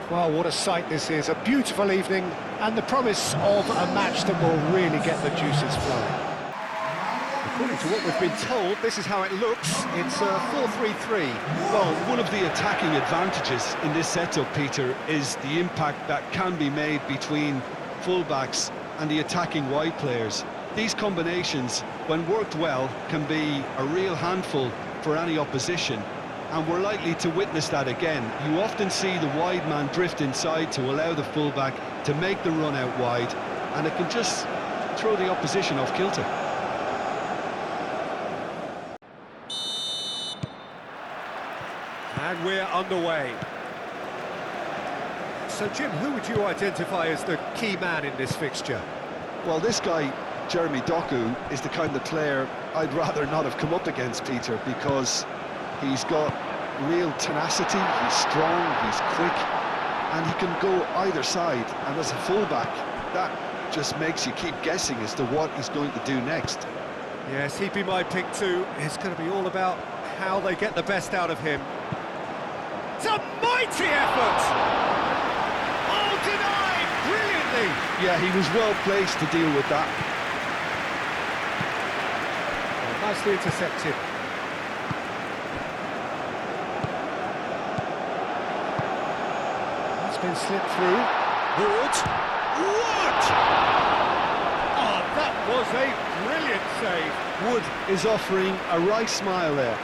Well, what a sight this is, a beautiful evening, and the promise of a match that will really get the juices flowing. According to what we've been told, this is how it looks. It's a 4-3-3. Well, one of the attacking advantages in this setup, Peter, is the impact that can be made between fullbacks and the attacking wide players. These combinations, when worked well, can be a real handful for any opposition. And we're likely to witness that again. You often see the wide man drift inside to allow the fullback to make the run out wide, and it can just throw the opposition off kilter. And we're underway. So, Jim, who would you identify as the key man in this fixture? Well, this guy, Jeremy Doku, is the kind of player I'd rather not have come up against, Peter, because he's got real tenacity, he's strong, he's quick, and he can go either side. And as a fullback, that just makes you keep guessing as to what he's going to do next. Yes, he'd be my pick too. It's going to be all about how they get the best out of him. It's a mighty effort! Oh, denied brilliantly! Yeah, he was well placed to deal with that. Well, nicely intercepted. It's been slipped through. Wood! Wood! Oh, that was a brilliant save. Wood is offering a right smile there.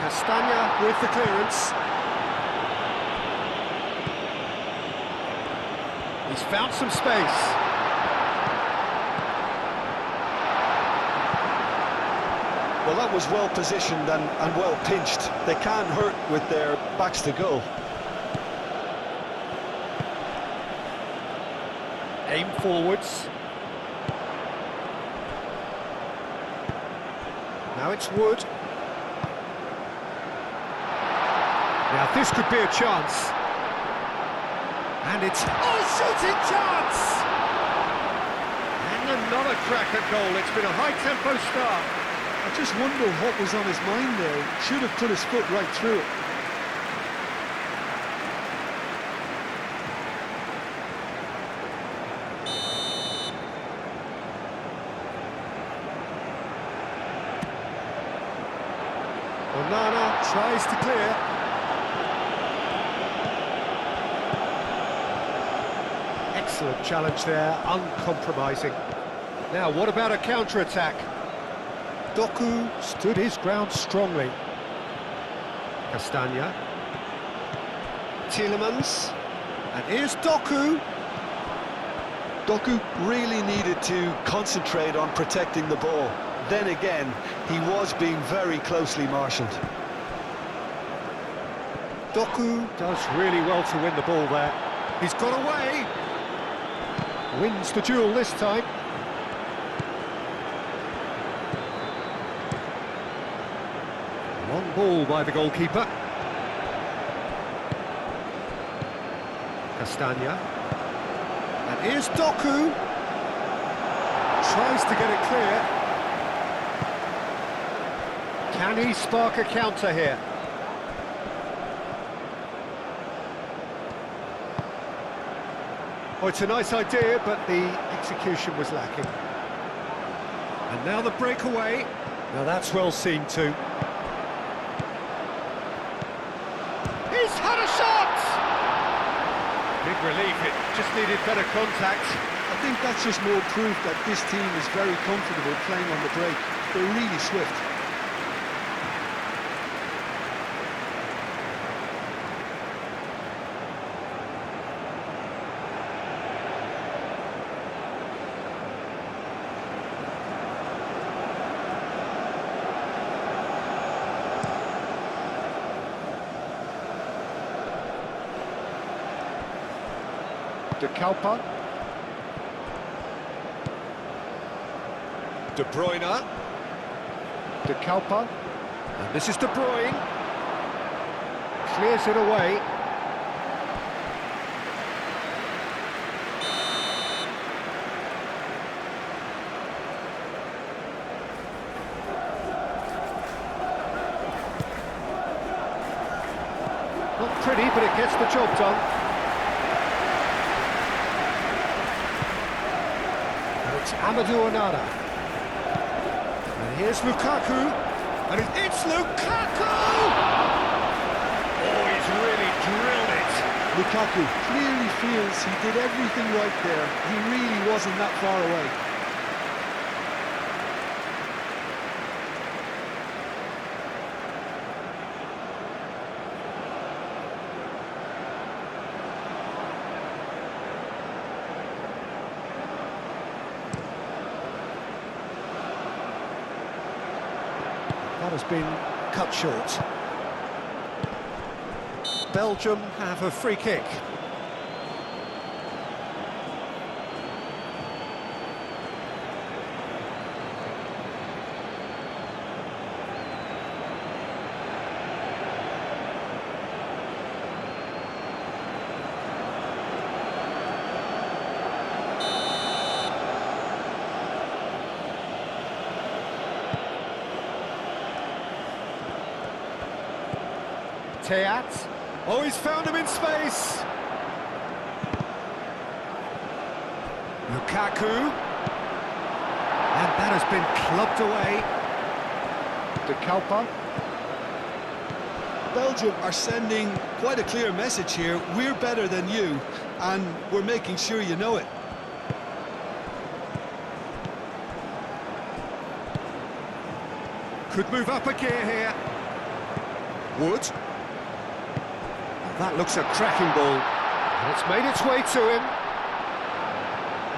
Castagna with the clearance. He's found some space. Well, that was well positioned and well pinched. They can't hurt with their backs to goal. Aim forwards. Now it's Wood. Now this could be a chance. And it's... Oh, shooting chance! And another cracker goal. It's been a high-tempo start. I just wonder what was on his mind there. Should have put his foot right through it. Onana tries to clear. Excellent challenge there, uncompromising. Now, what about a counter-attack? Doku stood his ground strongly. Castagna. Tielemans. And here's Doku. Doku really needed to concentrate on protecting the ball. Then again, he was being very closely marshalled. Doku does really well to win the ball there. He's got away. Wins the duel this time. Long ball by the goalkeeper. Castagna. And here's Doku. Tries to get it clear. Can he spark a counter here? Oh, it's a nice idea, but the execution was lacking. And now the breakaway. Now that's well seen too. He's had a shot! Big relief, it just needed better contact. I think that's just more proof that this team is very comfortable playing on the break. They're really swift. De Kalpa. De Bruyne. De Kalpa. And this is De Bruyne. Clears it away. Not pretty, but it gets the job done. And it's Amadou Onana. And here's Lukaku. And it's Lukaku! Oh, he's really drilled it. Lukaku clearly feels he did everything right there. He really wasn't that far away. That has been cut short. Belgium have a free kick. Teat. Oh, he's found him in space. Lukaku. And that has been clubbed away. De Kalpa. Belgium are sending quite a clear message here. We're better than you, and we're making sure you know it. Could move up a gear here. Wood. That looks a cracking ball. And it's made its way to him.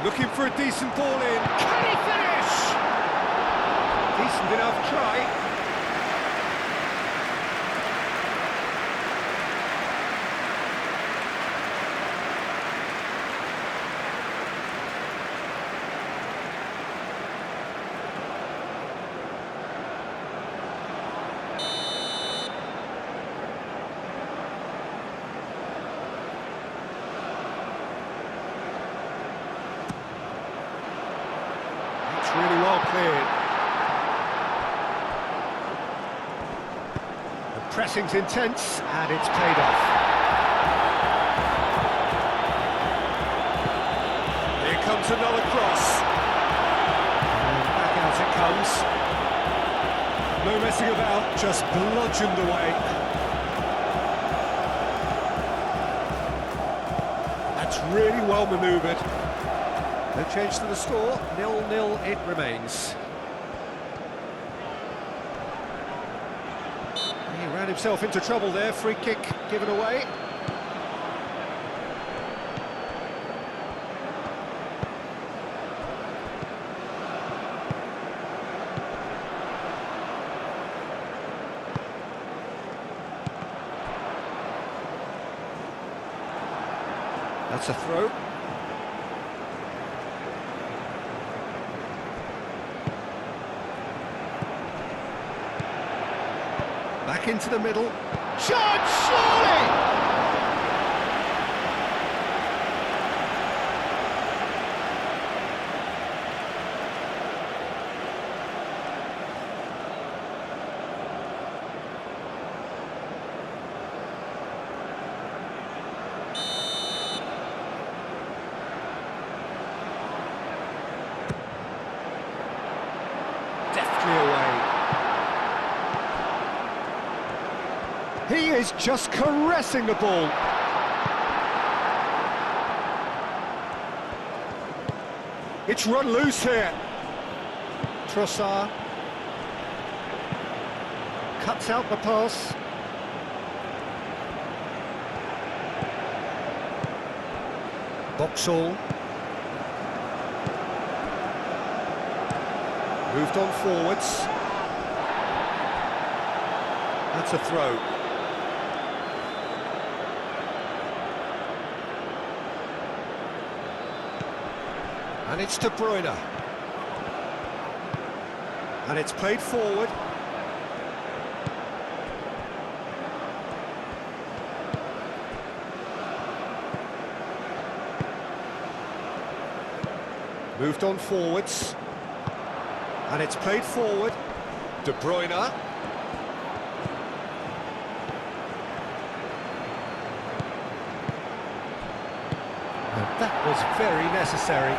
Looking for a decent ball in. Can he finish? Decent enough try. Really well cleared. The pressing's intense and it's paid off. Here comes another cross. And back out it comes. No messing about, just bludgeoned away. That's really well manoeuvred. No change to the score, 0-0 it remains. He ran himself into trouble there, free kick given away. That's a throw. Back into the middle. Shot, surely! Deftly away. He is just caressing the ball. It's run loose here. Trossard cuts out the pass. Boxall. Moved on forwards. That's a throw. And it's De Bruyne. And it's played forward. Moved on forwards. And it's played forward. De Bruyne. And that was very necessary.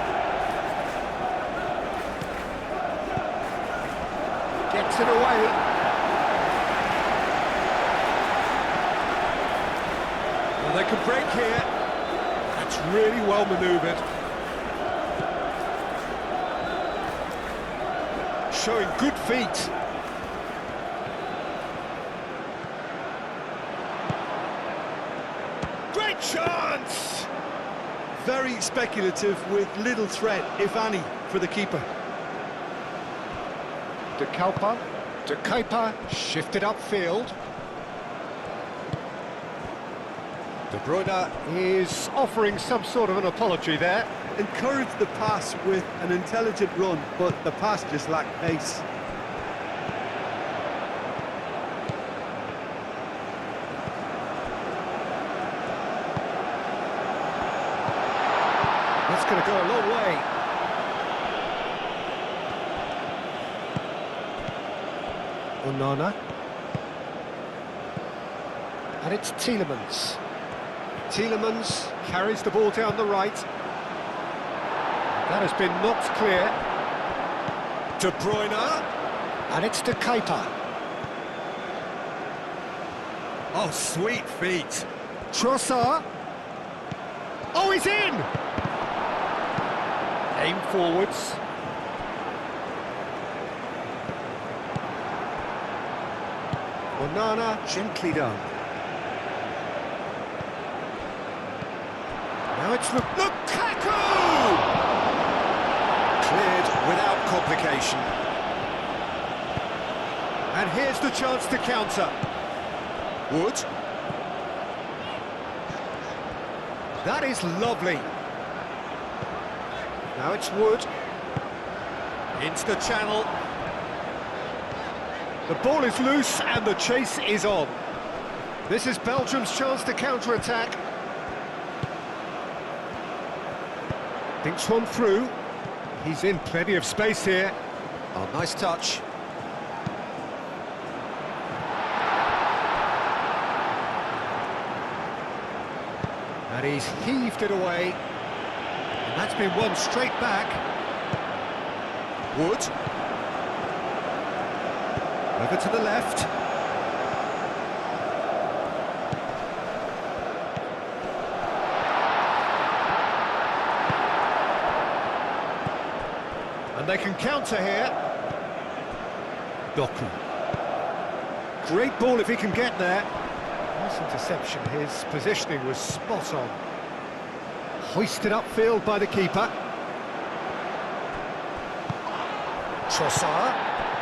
Gets it away. Well, they can break here. That's really well manoeuvred. Showing good feet. Great chance! Very speculative with little threat, if any, for the keeper. De Kuiper shifted upfield. De Bruyne is offering some sort of an apology there. Encouraged the pass with an intelligent run, but the pass just lacked pace. That's going to go a long way. Onana. And it's Tielemans. Tielemans carries the ball down the right. That has been knocked clear. De Bruyne. And it's De Kuiper. Oh, sweet feet. Trossard. Oh, he's in! Aim forwards. Onana, gently done. Now it's Lukaku! Cleared without complication. And here's the chance to counter. Wood. That is lovely. Now it's Wood. Into the channel. The ball is loose and the chase is on. This is Belgium's chance to counter-attack. Thinks one through. He's in plenty of space here. Oh, nice touch. And he's heaved it away. And that's been won straight back. Wood. Over to the left. And they can counter here. Doku. Great ball if he can get there. Nice interception. His positioning was spot on. Hoisted upfield by the keeper. Trossard.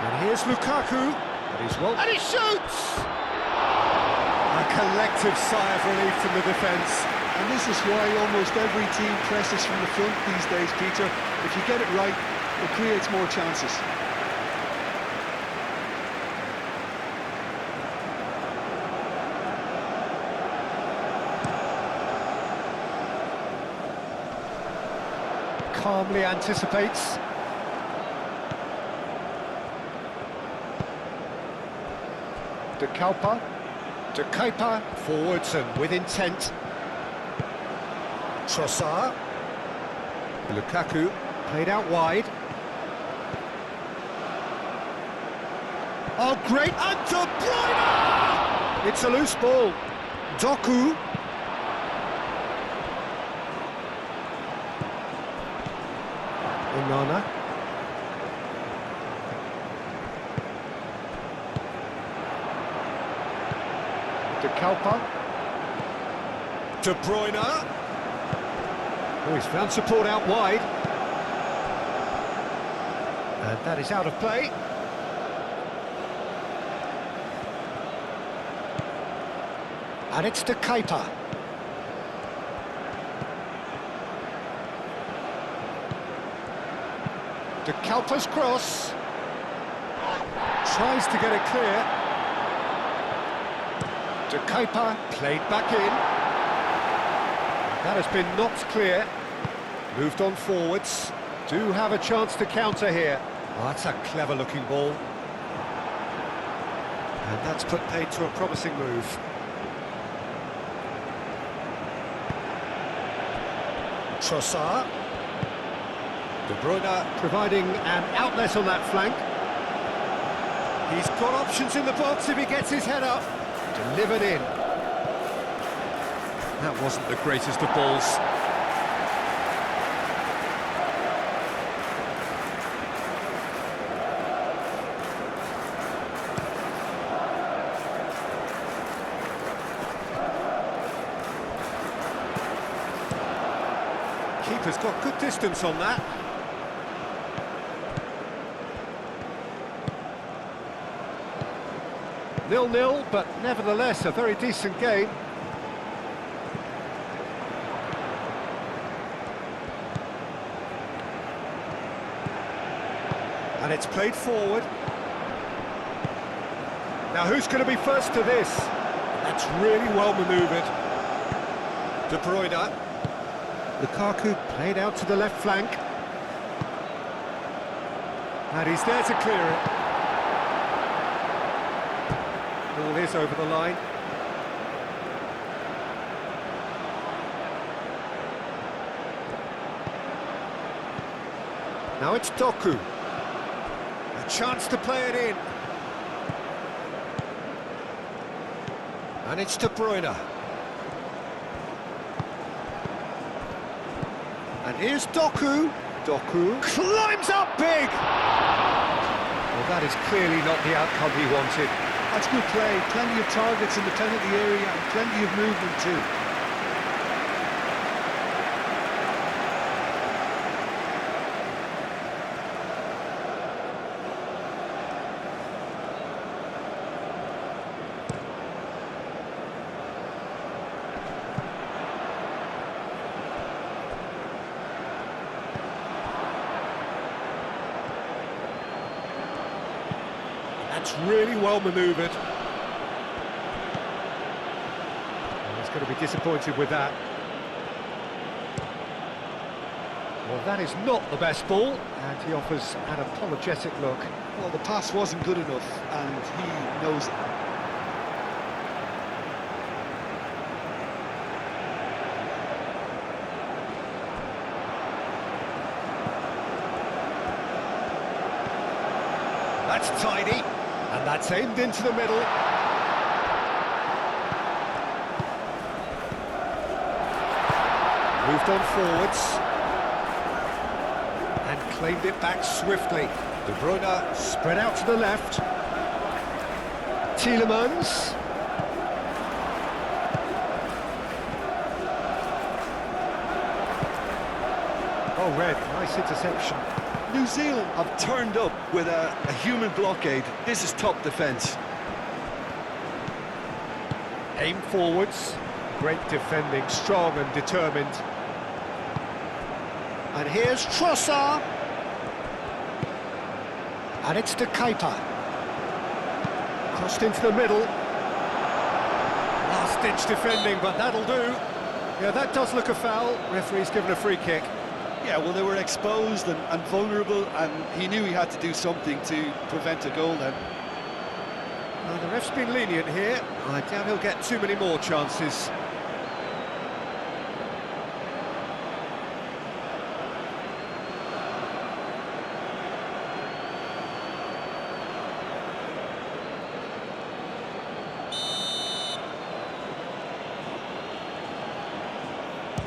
And here's Lukaku. And he's well. And he shoots! A collective sigh of relief from the defence. And this is why almost every team presses from the front these days, Peter. If you get it right, it creates more chances. Calmly anticipates. De Kuiper, forwards and with intent. Trossard. Lukaku, played out wide. Oh, great, and De Bruyne! It's a loose ball. Doku. Onana. De Kuiper. De Bruyne. Oh, he's found support out wide. And that is out of play. And it's De Kuiper. De Kuiper's cross. Tries to get it clear. De Kuiper played back in. That has been knocked clear. Moved on forwards. do have a chance to counter here. Oh, that's a clever-looking ball. And that's put paid to a promising move. Trossard. De Bruyne providing an outlet on that flank. He's got options in the box if he gets his head up. Delivered in. That wasn't the greatest of balls. Keeper's got good distance on that. Nil-nil, but nevertheless a very decent game. And it's played forward. Now who's going to be first to this? That's really well manoeuvred. De Bruyne. Lukaku played out to the left flank. And he's there to clear it. Ball is over the line. Now it's Doku. A chance to play it in. And it's De Bruyne. And here's Doku. Doku climbs up big! Well, that is clearly not the outcome he wanted. That's good play. Plenty of targets in the penalty area and plenty of movement too. That's really well manoeuvred. He's going to be disappointed with that. Well, that is not the best ball, and he offers an apologetic look. Well, the pass wasn't good enough, and he knows it. That's tidy, and that's aimed into the middle. Moved on forwards. And claimed it back swiftly. De Bruyne spread out to the left. Tielemans. Oh, red, nice interception. New Zealand have turned up with a human blockade. This is top defence. Aim forwards. Great defending, strong and determined. And here's Trossard. And it's to Keita. Crossed into the middle. Last-ditch defending, but that'll do. Yeah, that does look a foul. Referee's given a free kick. Yeah, well, they were exposed and vulnerable, and he knew he had to do something to prevent a goal then. Well, the ref's been lenient here. I doubt he'll get too many more chances.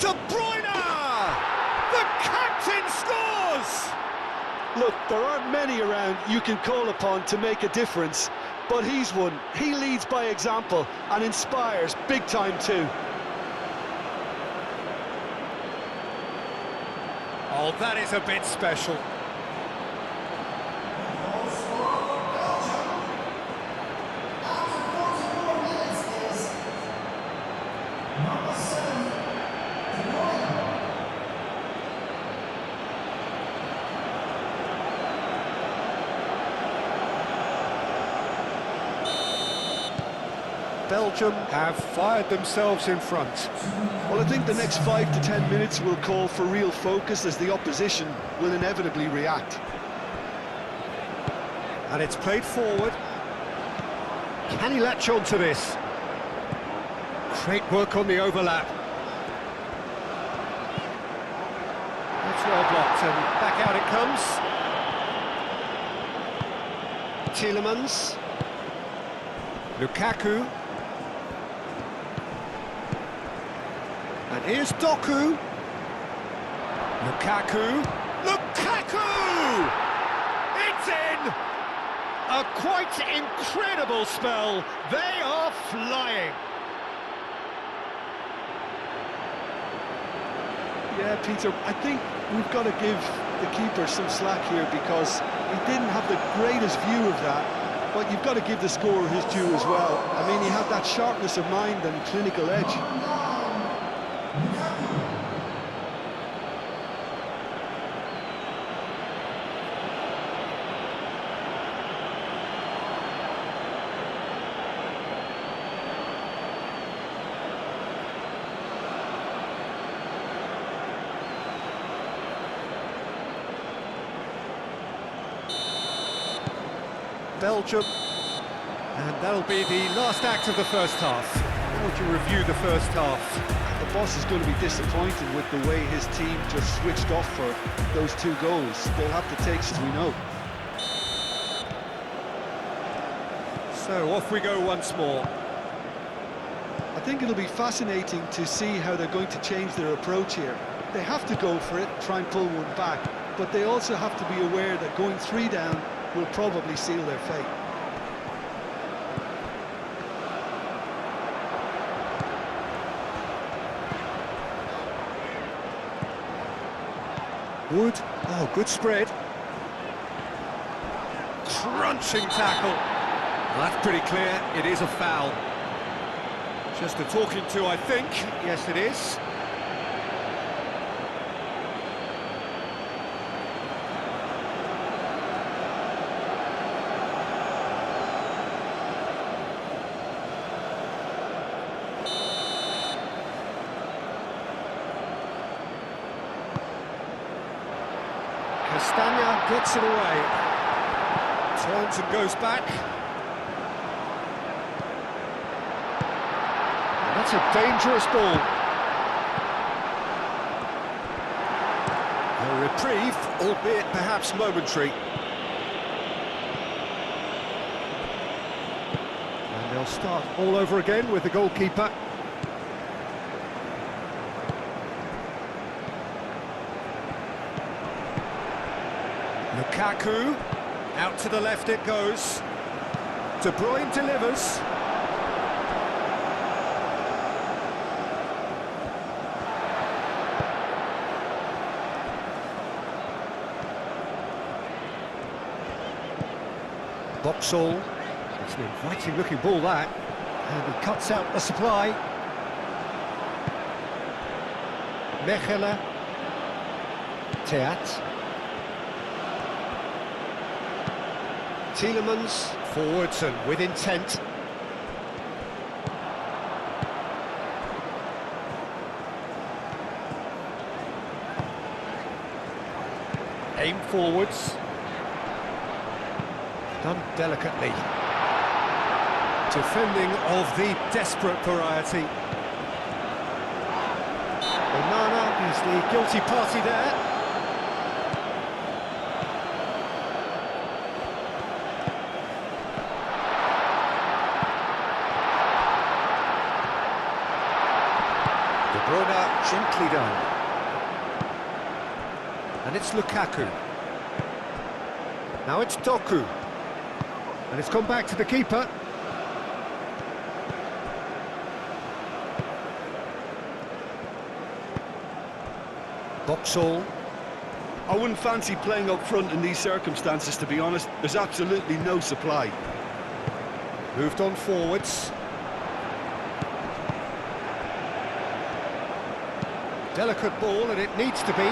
De Bruyne! The captain scores! Look, there aren't many around you can call upon to make a difference, but he's one. He leads by example and inspires big time too. Oh, that is a bit special. Belgium have fired themselves in front. Well, I think the next 5 to 10 minutes will call for real focus as the opposition will inevitably react. And it's played forward. Can he latch on to this? Great work on the overlap. It's well blocked, and back out it comes. Tielemans. Lukaku. And here's Doku. Lukaku. Lukaku! It's in! A quite incredible spell. They are flying. Yeah, Peter, I think we've got to give the keeper some slack here because he didn't have the greatest view of that, but you've got to give the scorer his due as well. I mean, he had that sharpness of mind and clinical edge. Belgium, and that'll be the last act of the first half. How would you review the first half? The boss is going to be disappointed with the way his team just switched off for those 2 goals. They'll have the takes, as we know. So off we go once more. I think it'll be fascinating to see how they're going to change their approach here. They have to go for it, try and pull one back, but they also have to be aware that going 3 down will probably seal their fate. Wood, oh, good spread. Crunching tackle. Well, that's pretty clear, it is a foul. Just a talking to, I think. Yes, it is. Castagna gets it away. Turns and goes back. And that's a dangerous ball. A reprieve, albeit perhaps momentary. And they'll start all over again with the goalkeeper. Lukaku, out to the left it goes. De Bruyne delivers. Boxall. It's an inviting looking ball that. And he cuts out the supply. Mechelen. Teat. Tielemans, forwards and with intent. Aim forwards. Done delicately. Defending of the desperate variety. Onana is the guilty party there. Gently done. And it's Lukaku. Now it's Doku. And it's gone back to the keeper. Boxall. I wouldn't fancy playing up front in these circumstances, to be honest. There's absolutely no supply. Moved on forwards. Delicate ball, and it needs to be.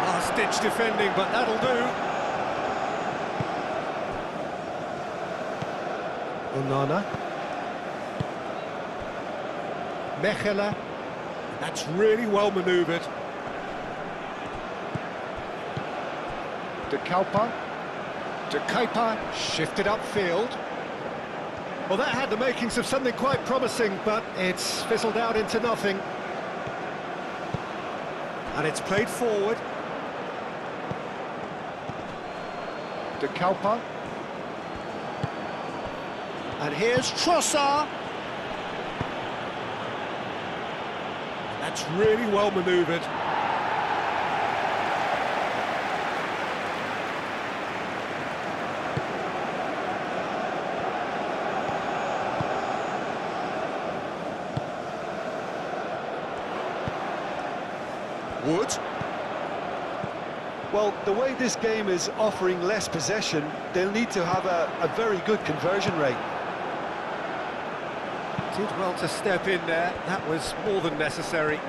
Last-ditch defending, but that'll do. Onana. Mechelen. That's really well manoeuvred. De Kuiper. De Kuiper shifted upfield. Well, that had the makings of something quite promising, but it's fizzled out into nothing. And it's played forward. De Kuiper. And here's Trossard. That's really well manoeuvred. Wood. Well, the way this game is offering less possession, they'll need to have a very good conversion rate. Did well to step in there. That was more than necessary.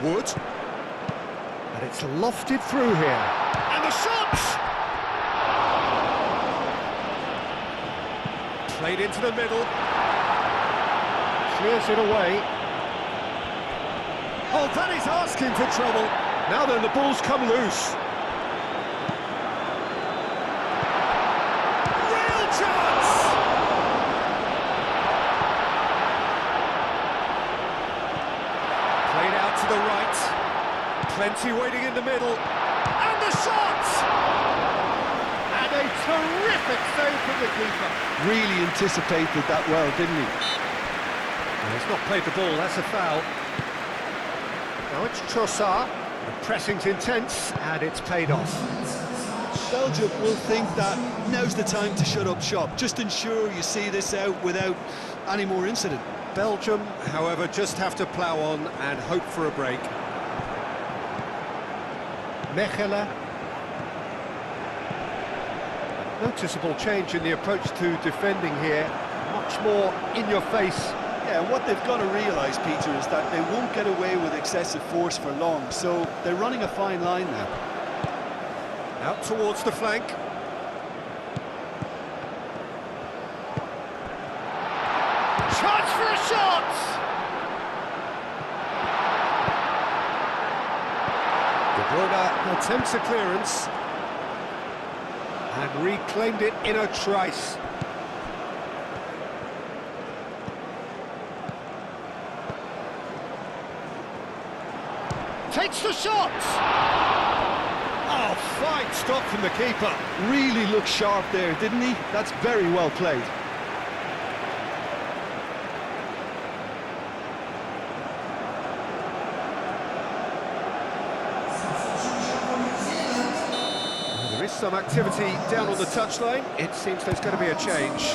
Wood. And it's lofted through here. And the shots! Played into the middle. Clears it away. Oh, that is asking for trouble. Now then, the ball's come loose. Real chance! Played out to the right. Plenty waiting in the middle. And the shot! And a terrific save from the keeper. Really anticipated that well, didn't he? Well, he's not played the ball, that's a foul. Now it's Trossard. The pressing's intense, and it's paid off. Belgium will think that now's the time to shut up shop. Just ensure you see this out without any more incident. Belgium, however, just have to plough on and hope for a break. Mechelen. Noticeable change in the approach to defending here. Much more in your face. Yeah, what they've got to realise, Peter, is that they won't get away with excessive force for long, so they're running a fine line now. Out towards the flank. Chance for a shot! De Bruyne attempts a clearance. And reclaimed it in a trice. Takes the shot! Oh, fine stop from the keeper. Really looked sharp there, didn't he? That's very well played. There is some activity down on the touchline. It seems there's going to be a change.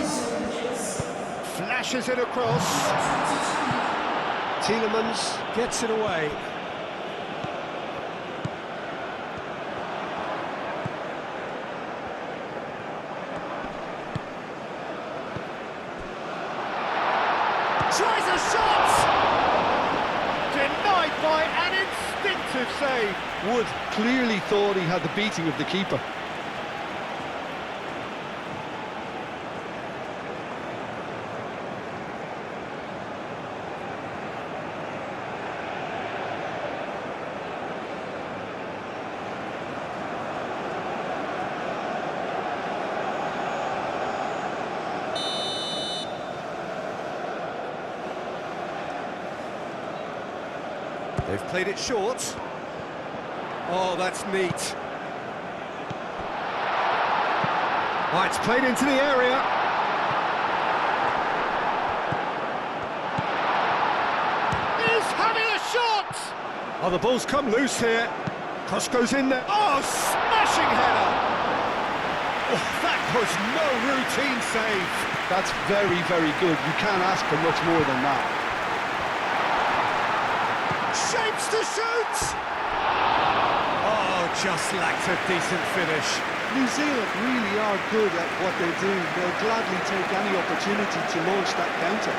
Flashes it across. Tielemans gets it away. Tries a shot! Denied by an instinctive save. Wood clearly thought he had the beating of the keeper. They've played it short. Oh, that's neat. Oh, it's played into the area. He's having a shot! Oh, the ball's come loose here. Cross goes in there. Oh, smashing header! Oh, that was no routine save. That's very, very good. You can't ask for much more than that. Shapes to shoot! Oh, just lacked a decent finish. New Zealand really are good at what they do. They'll gladly take any opportunity to launch that counter.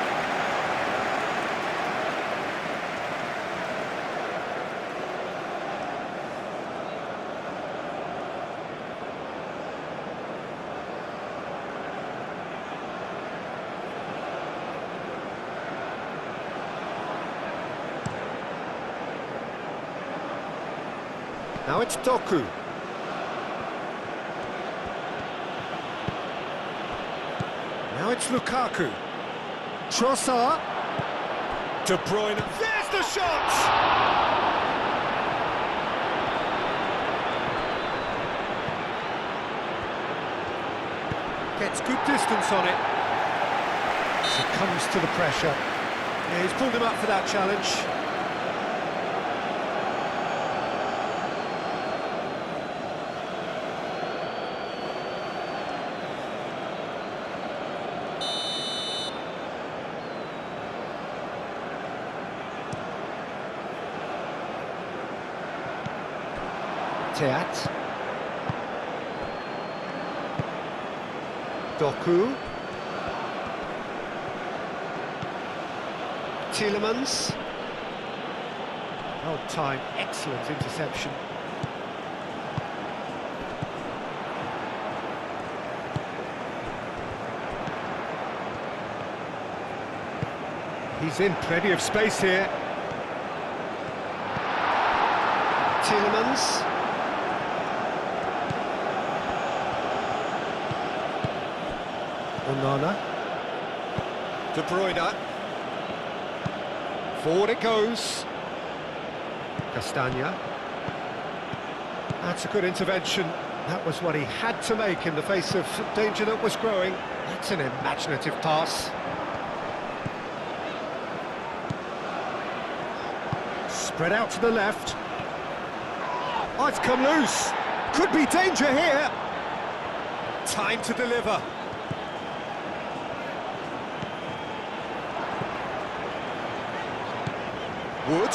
Now it's Doku. Now it's Lukaku. Trossard. De Bruyne. There's the shot! Gets good distance on it. Succumbs to the pressure. Yeah, he's pulled him up for that challenge. Teat. Doku. Tielemans. Well timed, excellent interception. He's in plenty of space here. Tielemans. Onana. De Bruyne. Forward it goes. Castagna. That's a good intervention. That was what he had to make in the face of danger that was growing. That's an imaginative pass. Spread out to the left. Oh, it's come loose. Could be danger here. Time to deliver. Wood.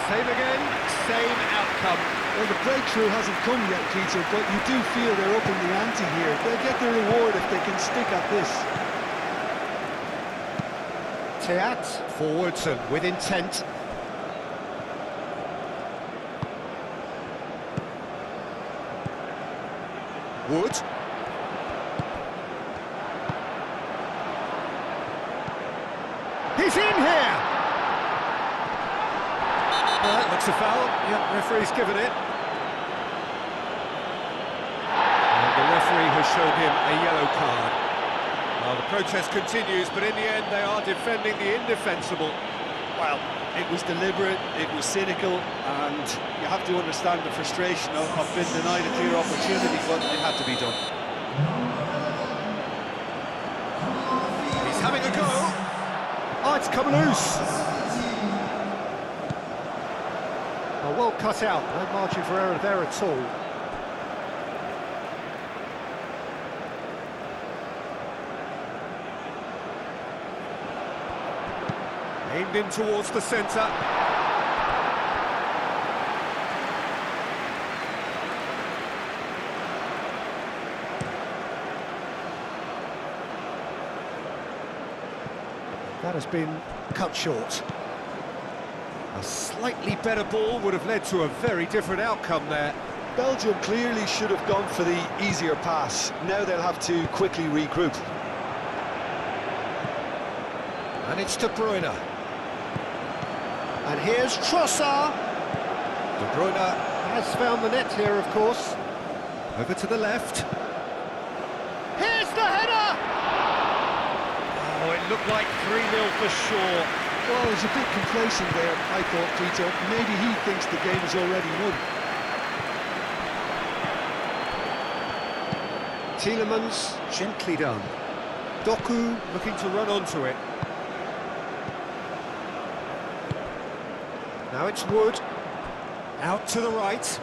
Same again, same outcome. Well, the breakthrough hasn't come yet, Peter, but you do feel they're up in the ante here. They'll get the reward if they can stick at this. Teat, forwards and with intent. Wood. He's in here! Well, that looks a foul. Yep, referee's given it. And the referee has shown him a yellow card. Well, the protest continues, but in the end they are defending the indefensible. Well, it was deliberate, it was cynical, and you have to understand the frustration of being denied a clear opportunity, but it had to be done. He's having a go. Oh, it's come loose. Oh, well cut out. No margin for error there at all. Aimed in towards the centre. That has been cut short. A slightly better ball would have led to a very different outcome there. Belgium clearly should have gone for the easier pass. Now they'll have to quickly regroup. And it's De Bruyne. And here's Trossard. De Bruyne has found the net here, of course. Over to the left. Here's the header! Oh, it looked like 3-0 for sure. Well, he was a bit complacent there, I thought, Peter. Maybe he thinks the game is already won. Tielemans, gently done. Doku looking to run onto it. Now it's Wood. Out to the right.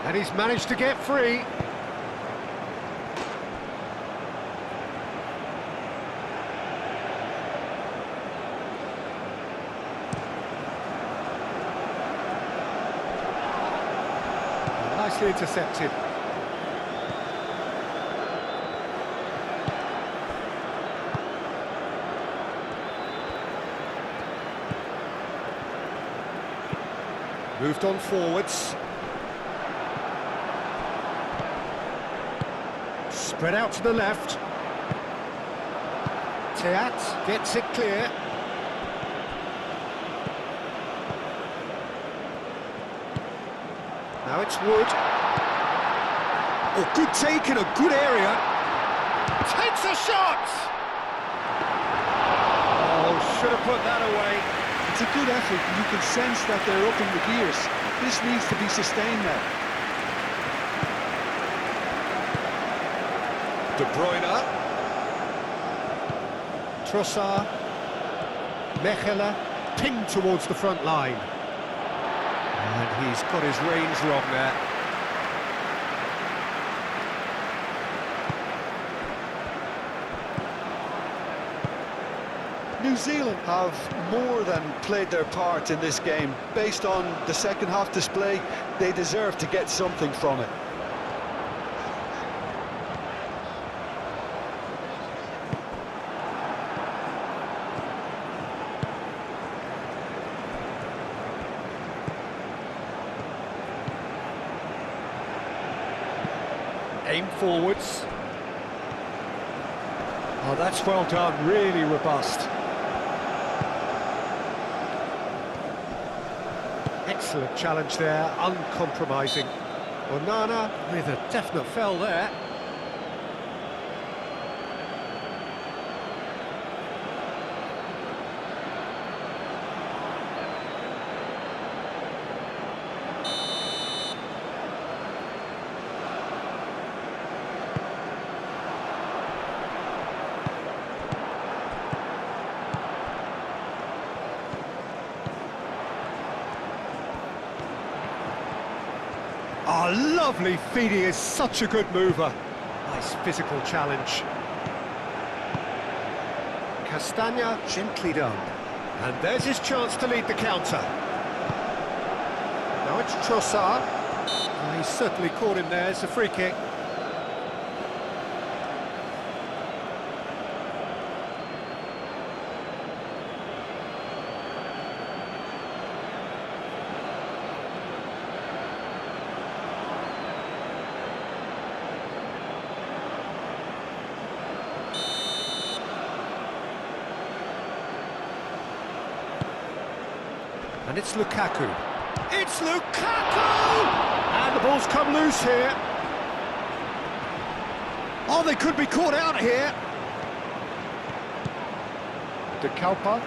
And he's managed to get free. Nicely intercepted. Moved on forwards. Spread out to the left. Teat gets it clear. Now it's Wood. Oh, good take in a good area. Takes a shot! Oh, should have put that away. It's a good effort, and you can sense that they're upping the gears. This needs to be sustained now. De Bruyne. Trossard. Mechelen. Pinged towards the front line. And he's got his reins wrong there. New Zealand have more than played their part in this game. Based on the second half display, they deserve to get something from it. Aim forwards. Oh, that's well done, really robust. Excellent challenge there, uncompromising. Onana with a definite foul there. Oh, lovely feed, he is such a good mover. Nice physical challenge. Castagna, gently done. And there's his chance to lead the counter. Now it's Trossard. Oh, he's certainly caught him there, it's a free kick. And it's Lukaku. It's Lukaku! And the ball's come loose here. Oh, they could be caught out here. De Kalpa.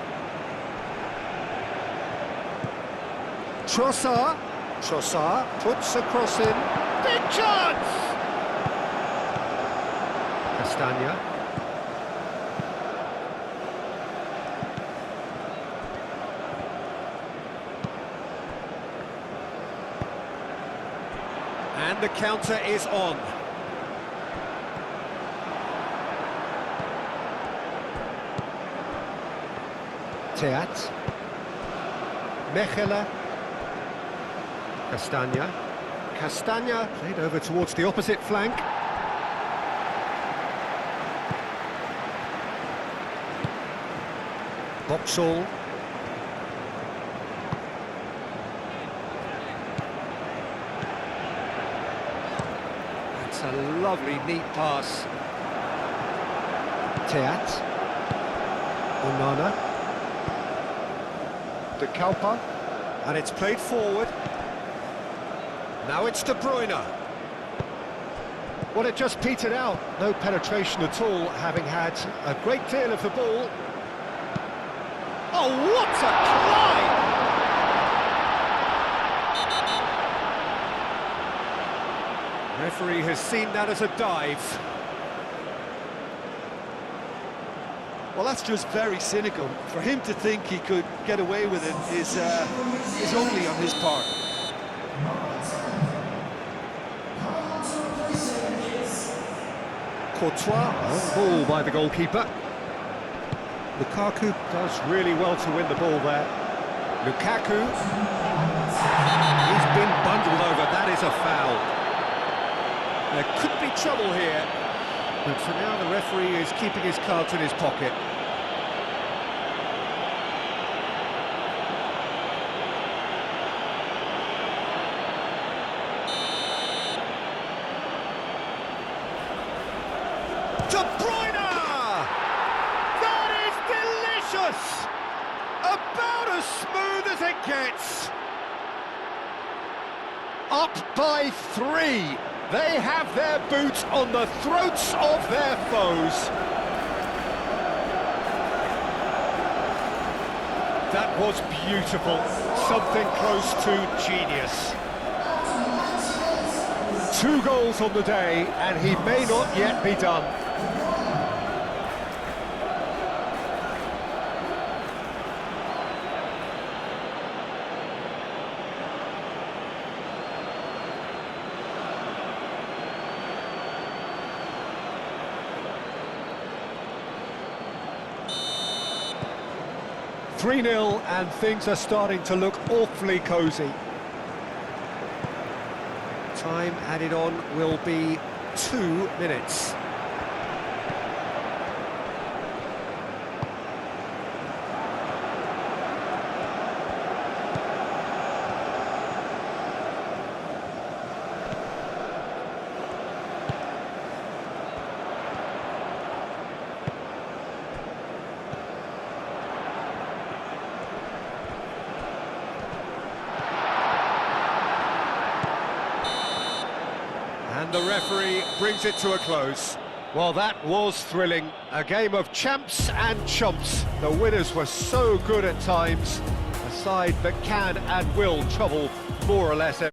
Trossard. Trossard puts a cross in. Big chance! Castagna. And the counter is on. Teat. Mechelen. Castagna. Castagna played over towards the opposite flank. Boxall. A lovely, neat pass. Teat. Onana. De Kalpa. And it's played forward. Now it's De Bruyne. Well, it just petered out. No penetration at all, having had a great deal of the ball. Oh, what a climb! Referee has seen that as a dive. Well, that's just very cynical. For him to think he could get away with it is only on his part. Courtois, on ball by the goalkeeper. Lukaku does really well to win the ball there. Lukaku. He's been bundled over, that is a foul. There could be trouble here, but for now the referee is keeping his cards in his pocket. De Bruyne! That is delicious! About as smooth as it gets! Up by 3. They have their boot on the throats of their foes. That was beautiful. Something close to genius. 2 goals on the day, and he may not yet be done. "3-0, and things are starting to look awfully cosy. Time added on will be 2 minutes. And the referee brings it to a close. Well, that was thrilling. A game of champs and chumps. The winners were so good at times. A side that can and will trouble more or less